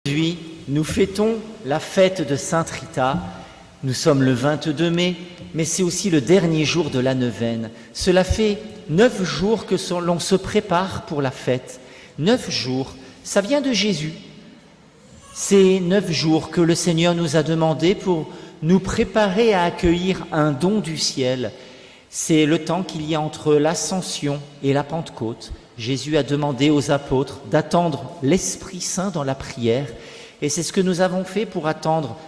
Aujourd'hui, nous fêtons la fête de Sainte Rita. Nous sommes le 22 mai, mais c'est aussi le dernier jour de la neuvaine. Cela fait 9 jours que l'on se prépare pour la fête. 9 jours, ça vient de Jésus. C'est 9 jours que le Seigneur nous a demandé pour nous préparer à accueillir un don du ciel. C'est le temps qu'il y a entre l'Ascension et la Pentecôte. Jésus a demandé aux apôtres d'attendre l'Esprit Saint dans la prière, et c'est ce que nous avons fait pour attendre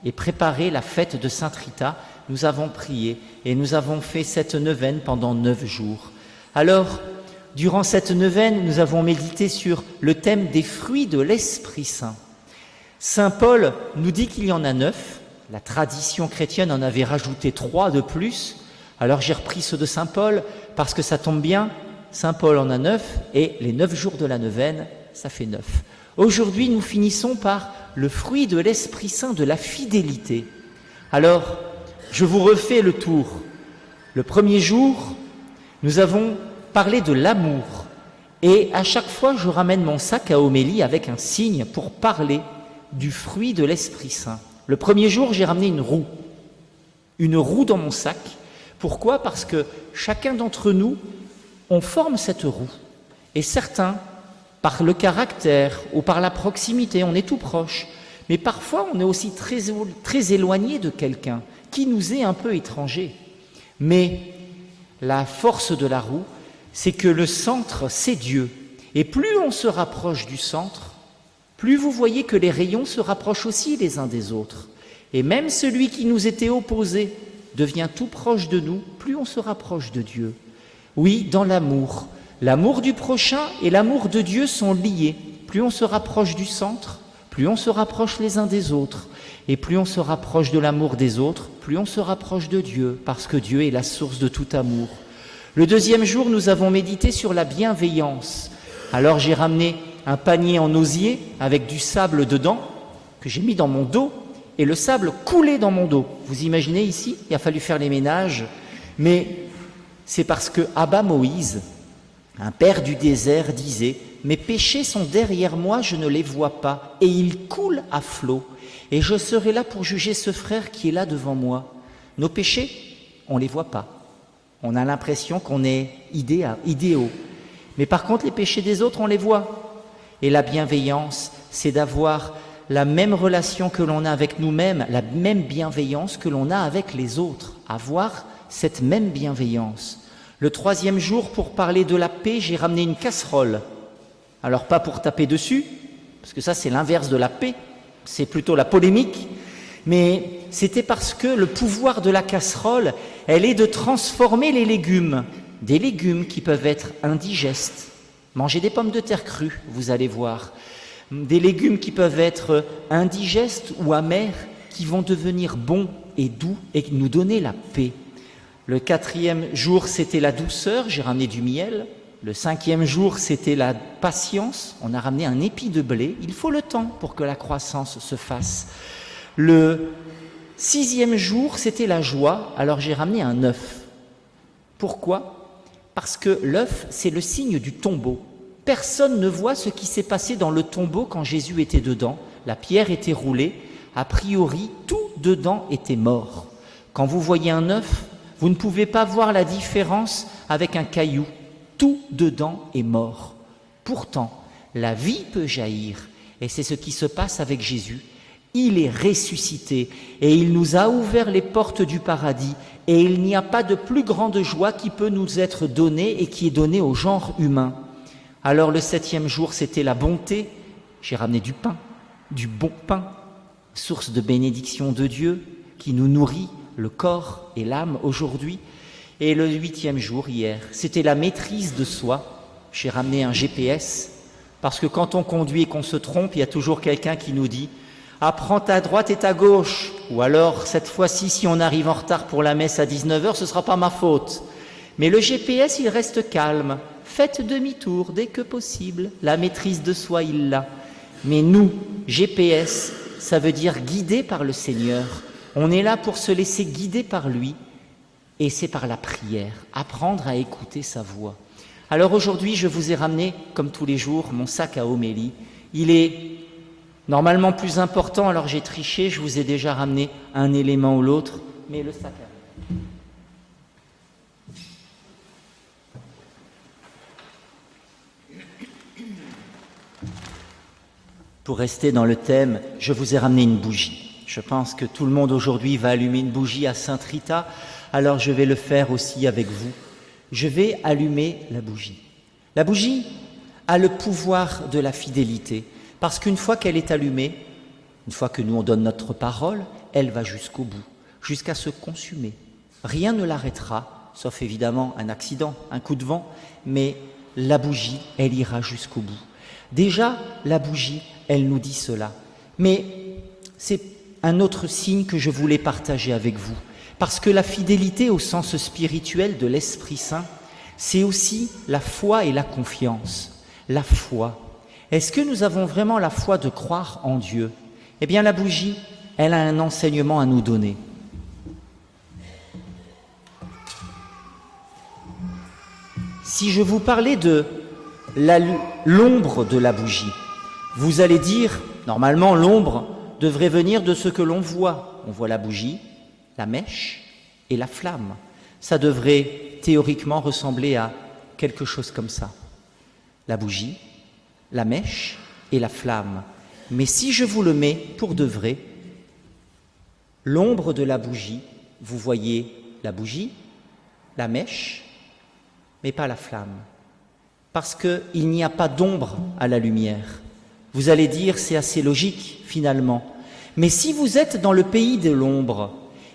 et préparer la fête de Sainte Rita. Nous avons prié et nous avons fait cette neuvaine pendant 9 jours. Alors, durant cette neuvaine, nous avons médité sur le thème des fruits de l'Esprit Saint. Saint Paul nous dit qu'il y en a 9, la tradition chrétienne en avait rajouté 3 de plus, alors j'ai repris ceux de Saint Paul parce que ça tombe bien. Saint Paul en a 9 et les 9 jours de la neuvaine, ça fait 9. Aujourd'hui, nous finissons par le fruit de l'Esprit Saint de la fidélité. Alors, je vous refais le tour. Le premier jour, nous avons parlé de l'amour. Et à chaque fois, je ramène mon sac à homélie avec un signe pour parler du fruit de l'Esprit Saint. Le premier jour, j'ai ramené une roue dans mon sac. Pourquoi ? Parce que chacun d'entre nous, on forme cette roue. Et certains, par le caractère ou par la proximité, on est tout proche. Mais parfois, on est aussi très éloigné de quelqu'un qui nous est un peu étranger. Mais la force de la roue, c'est que le centre, c'est Dieu. Et plus on se rapproche du centre, plus vous voyez que les rayons se rapprochent aussi les uns des autres. Et même celui qui nous était opposé devient tout proche de nous, plus on se rapproche de Dieu. Oui, dans l'amour. L'amour du prochain et l'amour de Dieu sont liés. Plus on se rapproche du centre, plus on se rapproche les uns des autres. Et plus on se rapproche de l'amour des autres, plus on se rapproche de Dieu, parce que Dieu est la source de tout amour. Le deuxième jour, nous avons médité sur la bienveillance. Alors j'ai ramené un panier en osier avec du sable dedans, que j'ai mis dans mon dos, et le sable coulait dans mon dos. Vous imaginez ici, il a fallu faire les ménages, mais c'est parce que Abba Moïse, un père du désert, disait « Mes péchés sont derrière moi, je ne les vois pas, et ils coulent à flot. Et je serai là pour juger ce frère qui est là devant moi. » Nos péchés, on ne les voit pas. On a l'impression qu'on est idéaux. Mais par contre, les péchés des autres, on les voit. Et la bienveillance, c'est d'avoir la même relation que l'on a avec nous-mêmes, la même bienveillance que l'on a avec les autres. Avoir cette même bienveillance. Le troisième jour, pour parler de la paix, j'ai ramené une casserole. Alors pas pour taper dessus, parce que ça c'est l'inverse de la paix, c'est plutôt la polémique, mais c'était parce que le pouvoir de la casserole, elle est de transformer les légumes, des légumes qui peuvent être indigestes. Mangez des pommes de terre crues, vous allez voir. Des légumes qui peuvent être indigestes ou amers, qui vont devenir bons et doux et nous donner la paix. Le 4e jour, c'était la douceur, j'ai ramené du miel. Le 5e jour, c'était la patience, on a ramené un épi de blé. Il faut le temps pour que la croissance se fasse. Le 6e jour, c'était la joie, alors j'ai ramené un œuf. Pourquoi ? Parce que l'œuf, c'est le signe du tombeau. Personne ne voit ce qui s'est passé dans le tombeau quand Jésus était dedans. La pierre était roulée, a priori, tout dedans était mort. Quand vous voyez un œuf, vous ne pouvez pas voir la différence avec un caillou. Tout dedans est mort. Pourtant, la vie peut jaillir. Et c'est ce qui se passe avec Jésus. Il est ressuscité et il nous a ouvert les portes du paradis. Et il n'y a pas de plus grande joie qui peut nous être donnée et qui est donnée au genre humain. Alors le 7e jour, c'était la bonté. J'ai ramené du pain, du bon pain, source de bénédiction de Dieu qui nous nourrit le corps et l'âme aujourd'hui. Et le 8e jour, hier, c'était la maîtrise de soi. J'ai ramené un GPS, parce que quand on conduit et qu'on se trompe, il y a toujours quelqu'un qui nous dit « Apprends ta droite et ta gauche » ou alors, cette fois-ci, si on arrive en retard pour la messe à 19h, ce ne sera pas ma faute. Mais le GPS, il reste calme. Faites demi-tour dès que possible. La maîtrise de soi, il l'a. Mais nous, GPS, ça veut dire guidé par le Seigneur. On est là pour se laisser guider par lui, et c'est par la prière, apprendre à écouter sa voix. Alors aujourd'hui, je vous ai ramené, comme tous les jours, mon sac à homélie. Il est Normalement plus important, alors j'ai triché, je vous ai déjà ramené un élément ou l'autre, mais le sac arrive. Pour rester dans le thème, je vous ai ramené une bougie. Je pense que tout le monde aujourd'hui va allumer une bougie à Sainte Rita, alors je vais le faire aussi avec vous. Je vais allumer la bougie. La bougie a le pouvoir de la fidélité, parce qu'une fois qu'elle est allumée, une fois que nous on donne notre parole, elle va jusqu'au bout, jusqu'à se consumer. Rien ne l'arrêtera, sauf évidemment un accident, un coup de vent, mais la bougie, elle ira jusqu'au bout. Déjà, la bougie, elle nous dit cela. Mais c'est un autre signe que je voulais partager avec vous. Parce que la fidélité au sens spirituel de l'Esprit Saint, c'est aussi la foi et la confiance. La foi. Est-ce que nous avons vraiment la foi de croire en Dieu? Eh bien, la bougie, elle a un enseignement à nous donner. Si je vous parlais de l'ombre de la bougie, vous allez dire, normalement, l'ombre devrait venir de ce que l'on voit. On voit la bougie, la mèche et la flamme. Ça devrait théoriquement ressembler à quelque chose comme ça. La bougie, la mèche et la flamme. Mais si je vous le mets pour de vrai, l'ombre de la bougie, vous voyez la bougie, la mèche, mais pas la flamme. Parce qu'il n'y a pas d'ombre à la lumière. Vous allez dire, c'est assez logique finalement. Mais si vous êtes dans le pays de l'ombre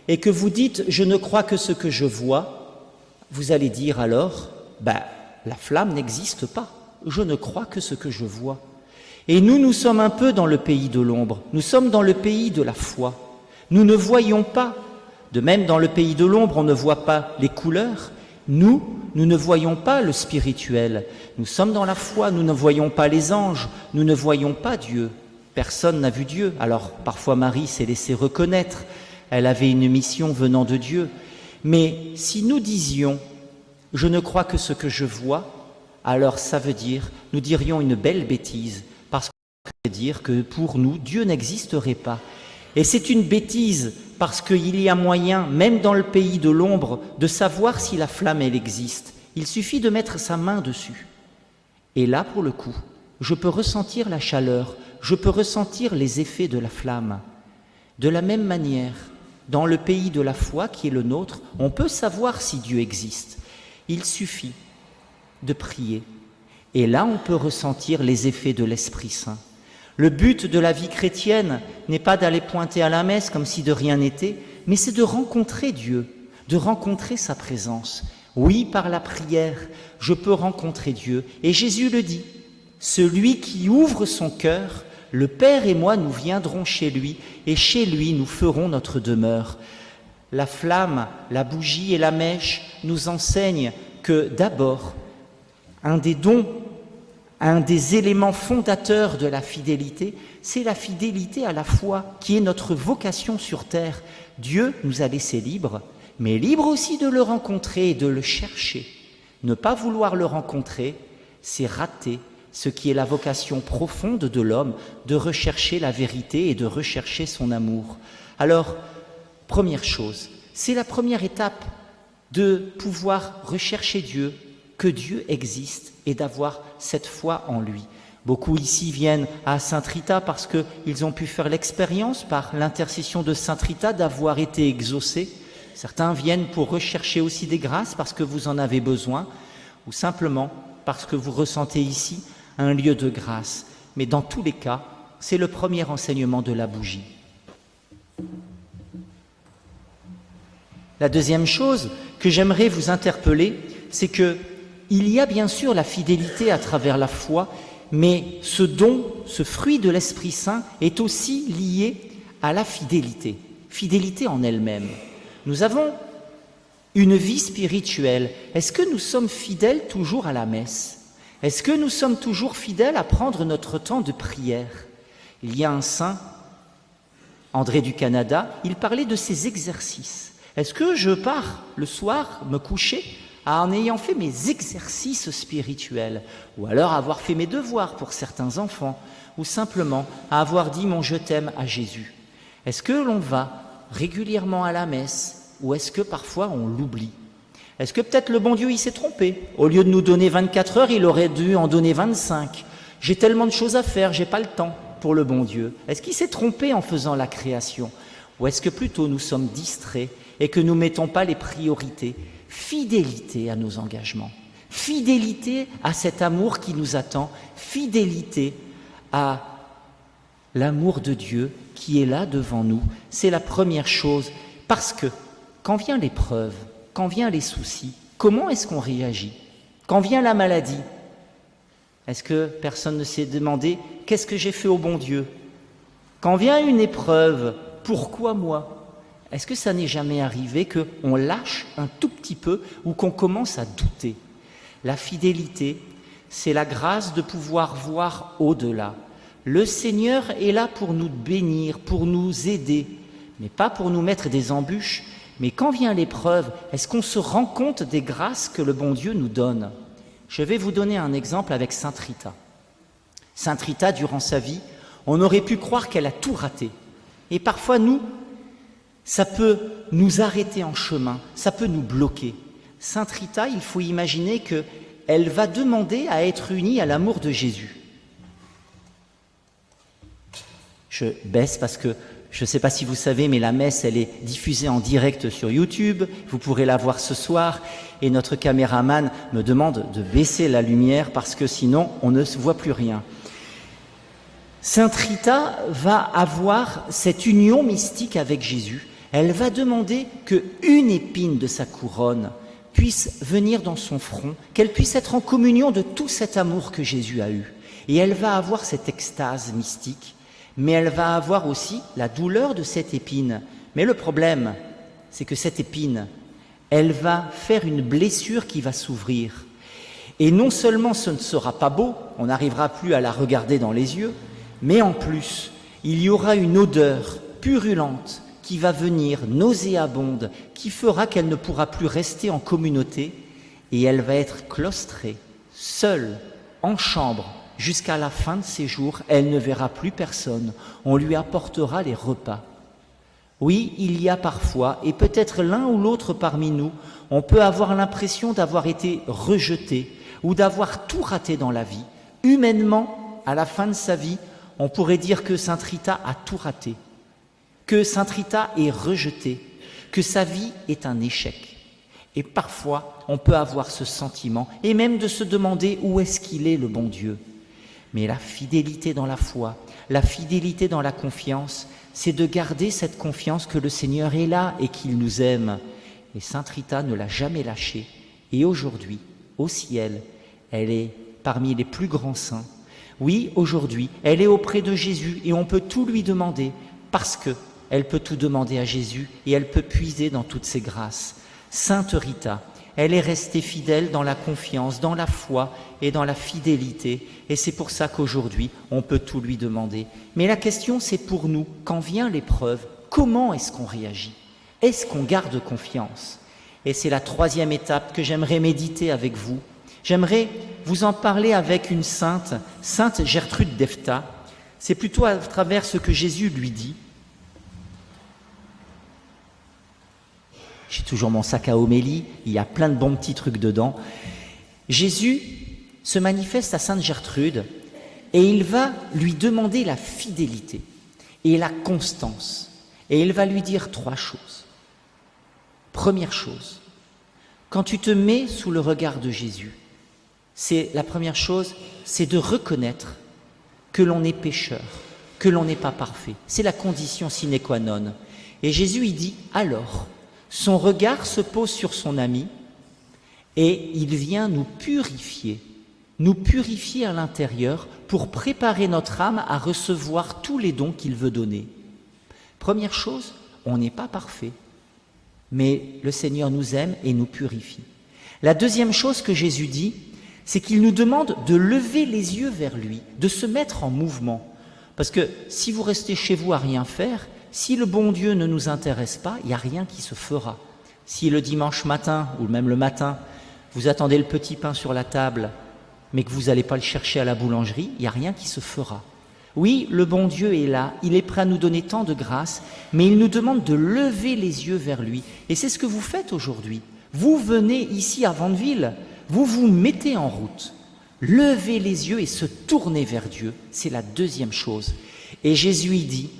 et que vous dites « je ne crois que ce que je vois », vous allez dire alors « la flamme n'existe pas, je ne crois que ce que je vois ». Et nous sommes un peu dans le pays de l'ombre, nous sommes dans le pays de la foi. Nous ne voyons pas, de même dans le pays de l'ombre, on ne voit pas les couleurs. Nous ne voyons pas le spirituel. Nous sommes dans la foi, nous ne voyons pas les anges, nous ne voyons pas Dieu. Personne n'a vu Dieu. Alors, parfois Marie s'est laissée reconnaître, elle avait une mission venant de Dieu. Mais si nous disions « je ne crois que ce que je vois », alors ça veut dire, nous dirions une belle bêtise, parce qu'on veut dire que pour nous, Dieu n'existerait pas. Et c'est une bêtise, parce qu'il y a moyen, même dans le pays de l'ombre, de savoir si la flamme, elle existe. Il suffit de mettre sa main dessus. Et là, pour le coup, je peux ressentir la chaleur, je peux ressentir les effets de la flamme. De la même manière, dans le pays de la foi qui est le nôtre, on peut savoir si Dieu existe. Il suffit de prier. Et là, on peut ressentir les effets de l'Esprit Saint. Le but de la vie chrétienne n'est pas d'aller pointer à la messe comme si de rien n'était, mais c'est de rencontrer Dieu, de rencontrer sa présence. Oui, par la prière, je peux rencontrer Dieu. Et Jésus le dit, celui qui ouvre son cœur, le Père et moi, nous viendrons chez lui, et chez lui, nous ferons notre demeure. La flamme, la bougie et la mèche nous enseignent que d'abord, un des dons, un des éléments fondateurs de la fidélité, c'est la fidélité à la foi, qui est notre vocation sur terre. Dieu nous a laissés libres, mais libres aussi de le rencontrer et de le chercher. Ne pas vouloir le rencontrer, c'est rater ce qui est la vocation profonde de l'homme, de rechercher la vérité et de rechercher son amour. Alors, première chose, c'est la première étape de pouvoir rechercher Dieu, que Dieu existe et d'avoir cette foi en lui. Beaucoup ici viennent à Sainte Rita parce qu'ils ont pu faire l'expérience par l'intercession de Sainte Rita d'avoir été exaucés. Certains viennent pour rechercher aussi des grâces parce que vous en avez besoin ou simplement parce que vous ressentez ici un lieu de grâce. Mais dans tous les cas, c'est le premier enseignement de la bougie. La deuxième chose que j'aimerais vous interpeller, c'est que il y a bien sûr la fidélité à travers la foi, mais ce don, ce fruit de l'Esprit Saint est aussi lié à la fidélité, fidélité en elle-même. Nous avons une vie spirituelle. Est-ce que nous sommes fidèles toujours à la messe? Est-ce que nous sommes toujours fidèles à prendre notre temps de prière? Il y a un saint, André du Canada, il parlait de ses exercices. Est-ce que je pars le soir me coucher en ayant fait mes exercices spirituels, ou alors à avoir fait mes devoirs pour certains enfants, ou simplement à avoir dit mon je t'aime à Jésus? Est-ce que l'on va régulièrement à la messe, ou est-ce que parfois on l'oublie? Est-ce que peut-être le bon Dieu il s'est trompé? Au lieu de nous donner 24 heures, il aurait dû en donner 25. J'ai tellement de choses à faire, j'ai pas le temps pour le bon Dieu. Est-ce qu'il s'est trompé en faisant la création? Ou est-ce que plutôt nous sommes distraits et que nous ne mettons pas les priorités? Fidélité à nos engagements, fidélité à cet amour qui nous attend, fidélité à l'amour de Dieu qui est là devant nous. C'est la première chose, parce que quand vient l'épreuve, quand vient les soucis, comment est-ce qu'on réagit? Quand vient la maladie, est-ce que personne ne s'est demandé « Qu'est-ce que j'ai fait au bon Dieu ?» Quand vient une épreuve, pourquoi moi? Est-ce que ça n'est jamais arrivé qu'on lâche un tout petit peu ou qu'on commence à douter? La fidélité, c'est la grâce de pouvoir voir au-delà. Le Seigneur est là pour nous bénir, pour nous aider, mais pas pour nous mettre des embûches. Mais quand vient l'épreuve, est-ce qu'on se rend compte des grâces que le bon Dieu nous donne? Je vais vous donner un exemple avec Sainte Rita. Sainte Rita, durant sa vie, on aurait pu croire qu'elle a tout raté. Et parfois, ça peut nous arrêter en chemin, ça peut nous bloquer. Sainte Rita, il faut imaginer qu'elle va demander à être unie à l'amour de Jésus. Je baisse parce que je ne sais pas si vous savez, mais la messe, elle est diffusée en direct sur YouTube. Vous pourrez la voir ce soir. Et notre caméraman me demande de baisser la lumière parce que sinon, on ne se voit plus rien. Sainte Rita va avoir cette union mystique avec Jésus. Elle va demander qu'une épine de sa couronne puisse venir dans son front, qu'elle puisse être en communion de tout cet amour que Jésus a eu. Et elle va avoir cette extase mystique. Mais elle va avoir aussi la douleur de cette épine. Mais le problème, c'est que cette épine, elle va faire une blessure qui va s'ouvrir. Et non seulement ce ne sera pas beau, on n'arrivera plus à la regarder dans les yeux, mais en plus, il y aura une odeur purulente qui va venir, nauséabonde, qui fera qu'elle ne pourra plus rester en communauté, et elle va être claustrée, seule, en chambre, jusqu'à la fin de ses jours. Elle ne verra plus personne. On lui apportera les repas. Oui, il y a parfois, et peut-être l'un ou l'autre parmi nous, on peut avoir l'impression d'avoir été rejeté ou d'avoir tout raté dans la vie. Humainement, à la fin de sa vie, on pourrait dire que Sainte Rita a tout raté, que Sainte Rita est rejetée, que sa vie est un échec. Et parfois, on peut avoir ce sentiment, et même de se demander où est-ce qu'il est, le bon Dieu. Mais la fidélité dans la foi, la fidélité dans la confiance, c'est de garder cette confiance que le Seigneur est là et qu'il nous aime. Et Sainte Rita ne l'a jamais lâchée. Et aujourd'hui, au ciel, elle est parmi les plus grands saints. Oui, aujourd'hui, elle est auprès de Jésus et on peut tout lui demander parce qu'elle peut tout demander à Jésus et elle peut puiser dans toutes ses grâces. Sainte Rita, elle est restée fidèle dans la confiance, dans la foi et dans la fidélité. Et c'est pour ça qu'aujourd'hui, on peut tout lui demander. Mais la question, c'est pour nous, quand vient l'épreuve, comment est-ce qu'on réagit? Est-ce qu'on garde confiance? Et c'est la troisième étape que j'aimerais méditer avec vous. J'aimerais vous en parler avec une sainte, Sainte Gertrude d'Efta. C'est plutôt à travers ce que Jésus lui dit. J'ai toujours mon sac à homélie, il y a plein de bons petits trucs dedans. Jésus se manifeste à Sainte Gertrude et il va lui demander la fidélité et la constance. Et il va lui dire 3 choses. Première chose, quand tu te mets sous le regard de Jésus, la première chose, c'est de reconnaître que l'on est pécheur, que l'on n'est pas parfait. C'est la condition sine qua non. Et Jésus, il dit alors, son regard se pose sur son ami et il vient nous purifier à l'intérieur pour préparer notre âme à recevoir tous les dons qu'il veut donner. Première chose, on n'est pas parfait, mais le Seigneur nous aime et nous purifie. La deuxième chose que Jésus dit, c'est qu'il nous demande de lever les yeux vers lui, de se mettre en mouvement. Parce que si vous restez chez vous à rien faire, si le bon Dieu ne nous intéresse pas, il n'y a rien qui se fera. Si le dimanche matin, ou même le matin, vous attendez le petit pain sur la table, mais que vous n'allez pas le chercher à la boulangerie, il n'y a rien qui se fera. Oui, le bon Dieu est là, il est prêt à nous donner tant de grâce, mais il nous demande de lever les yeux vers lui. Et c'est ce que vous faites aujourd'hui. Vous venez ici à Vandeville, vous vous mettez en route. Levez les yeux et se tourner vers Dieu, c'est la deuxième chose. Et Jésus dit,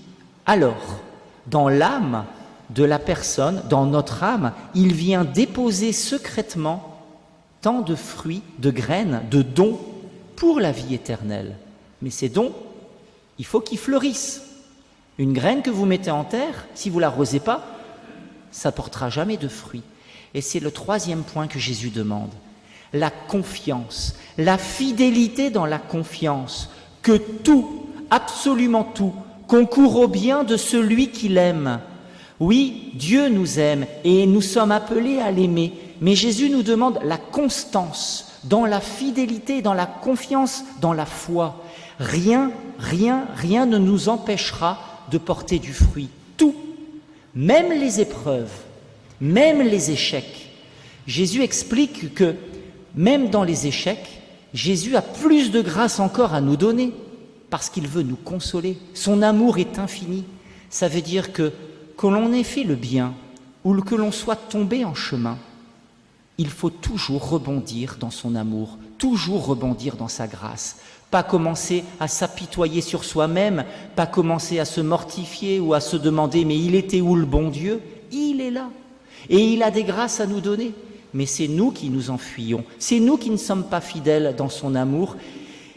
alors, dans l'âme de la personne, dans notre âme, il vient déposer secrètement tant de fruits, de graines, de dons pour la vie éternelle. Mais ces dons, il faut qu'ils fleurissent. Une graine que vous mettez en terre, si vous ne l'arrosez pas, ça ne portera jamais de fruits. Et c'est le troisième point que Jésus demande. La confiance, la fidélité dans la confiance, que tout, absolument tout, concourt au bien de celui qui l'aime. Oui, Dieu nous aime et nous sommes appelés à l'aimer, mais Jésus nous demande la constance dans la fidélité, dans la confiance, dans la foi. Rien ne nous empêchera de porter du fruit. Tout, même les épreuves, même les échecs. Jésus explique que même dans les échecs, Jésus a plus de grâce encore à nous donner parce qu'il veut nous consoler. Son amour est infini. Ça veut dire que l'on ait fait le bien ou que l'on soit tombé en chemin, il faut toujours rebondir dans son amour, toujours rebondir dans sa grâce. Pas commencer à s'apitoyer sur soi-même, pas commencer à se mortifier ou à se demander « mais il était où le bon Dieu ?» Il est là et il a des grâces à nous donner. Mais c'est nous qui nous enfuyons, c'est nous qui ne sommes pas fidèles dans son amour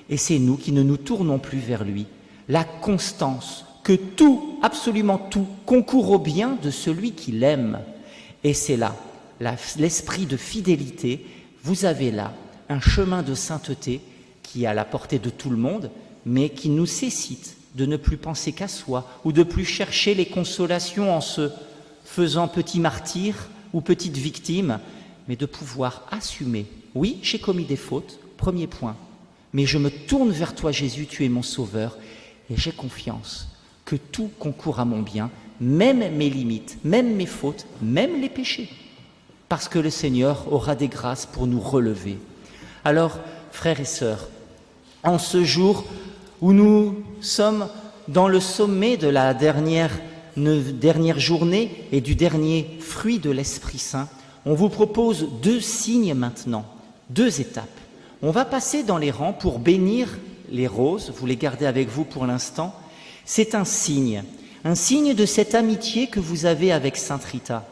et c'est nous qui ne nous tournons plus vers lui. La constance, que tout, absolument tout, concourt au bien de celui qui l'aime. Et c'est là, l'esprit de fidélité, vous avez là un chemin de sainteté qui est à la portée de tout le monde, mais qui nous nécessite de ne plus penser qu'à soi ou de plus chercher les consolations en se faisant petit martyr ou petite victime, mais de pouvoir assumer. Oui, j'ai commis des fautes, premier point, mais je me tourne vers toi, Jésus, tu es mon sauveur, et j'ai confiance que tout concourt à mon bien, même mes limites, même mes fautes, même les péchés, parce que le Seigneur aura des grâces pour nous relever. Alors, frères et sœurs, en ce jour où nous sommes dans le sommet de la dernière journée et du dernier fruit de l'Esprit Saint, on vous propose 2 signes maintenant, 2 étapes. On va passer dans les rangs pour bénir les roses, vous les gardez avec vous pour l'instant. C'est un signe de cette amitié que vous avez avec Sainte Rita.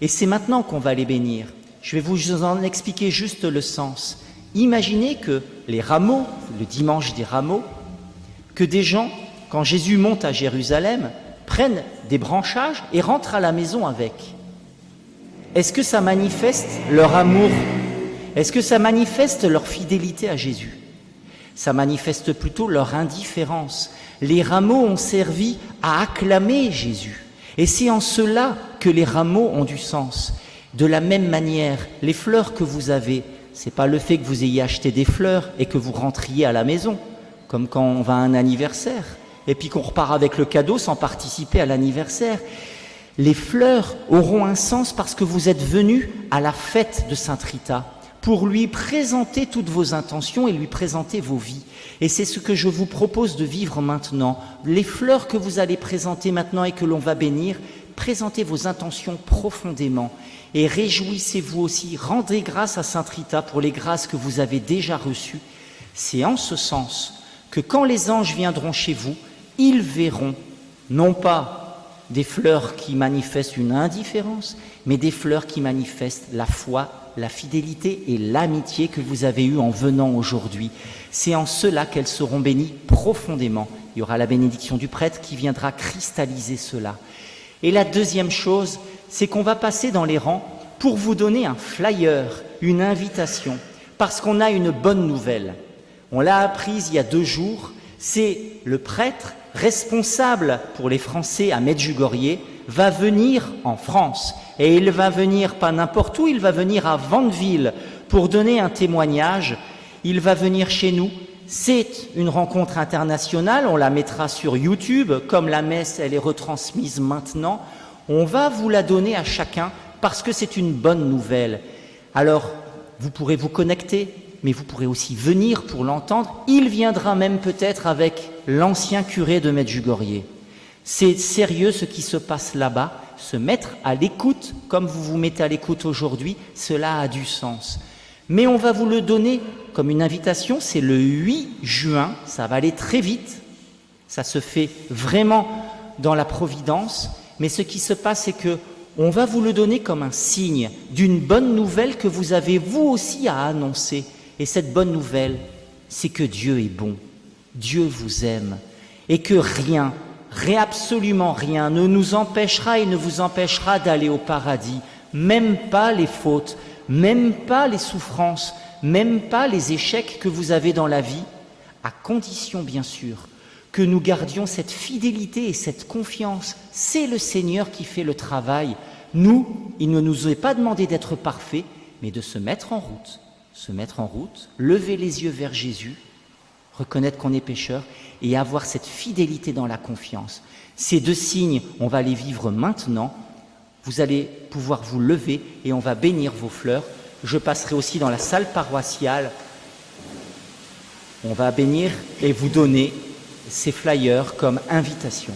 Et c'est maintenant qu'on va les bénir. Je vais vous en expliquer juste le sens. Imaginez que les rameaux, le dimanche des rameaux, que des gens, quand Jésus monte à Jérusalem, prennent des branchages et rentrent à la maison avec. Est-ce que ça manifeste leur amour? Est-ce que ça manifeste leur fidélité à Jésus? Ça manifeste plutôt leur indifférence. Les rameaux ont servi à acclamer Jésus. Et c'est en cela que les rameaux ont du sens. De la même manière, les fleurs que vous avez, c'est pas le fait que vous ayez acheté des fleurs et que vous rentriez à la maison, comme quand on va à un anniversaire, et puis qu'on repart avec le cadeau sans participer à l'anniversaire. Les fleurs auront un sens parce que vous êtes venus à la fête de Sainte Rita pour lui présenter toutes vos intentions et lui présenter vos vies. Et c'est ce que je vous propose de vivre maintenant. Les fleurs que vous allez présenter maintenant et que l'on va bénir, présentez vos intentions profondément et réjouissez-vous aussi, rendez grâce à Sainte Rita pour les grâces que vous avez déjà reçues. C'est en ce sens que quand les anges viendront chez vous, ils verront non pas des fleurs qui manifestent une indifférence, mais des fleurs qui manifestent la foi, la fidélité et l'amitié que vous avez eue en venant aujourd'hui. C'est en cela qu'elles seront bénies profondément. Il y aura la bénédiction du prêtre qui viendra cristalliser cela. Et la deuxième chose, c'est qu'on va passer dans les rangs pour vous donner un flyer, une invitation, parce qu'on a une bonne nouvelle. On l'a apprise il y a 2 jours, c'est le prêtre responsable pour les Français à Medjugorje va venir en France. Et il va venir pas n'importe où, il va venir à Vandeville pour donner un témoignage. Il va venir chez nous. C'est une rencontre internationale, on la mettra sur YouTube, comme la messe elle est retransmise maintenant. On va vous la donner à chacun parce que c'est une bonne nouvelle. Alors, vous pourrez vous connecter, mais vous pourrez aussi venir pour l'entendre. Il viendra même peut-être avec l'ancien curé de Medjugorje. C'est sérieux ce qui se passe là-bas. Se mettre à l'écoute, comme vous vous mettez à l'écoute aujourd'hui, cela a du sens. Mais on va vous le donner comme une invitation, c'est le 8 juin, ça va aller très vite, ça se fait vraiment dans la providence, mais ce qui se passe, c'est que on va vous le donner comme un signe d'une bonne nouvelle que vous avez vous aussi à annoncer. Et cette bonne nouvelle, c'est que Dieu est bon, Dieu vous aime, et que rien, absolument rien, ne nous empêchera et ne vous empêchera d'aller au paradis, même pas les fautes, même pas les souffrances, même pas les échecs que vous avez dans la vie, à condition bien sûr que nous gardions cette fidélité et cette confiance. C'est le Seigneur qui fait le travail. Nous, il ne nous est pas demandé d'être parfaits, mais de se mettre en route, lever les yeux vers Jésus, reconnaître qu'on est pécheur et avoir cette fidélité dans la confiance. Ces deux signes, on va les vivre maintenant. Vous allez pouvoir vous lever et on va bénir vos fleurs. Je passerai aussi dans la salle paroissiale. On va bénir et vous donner ces flyers comme invitation.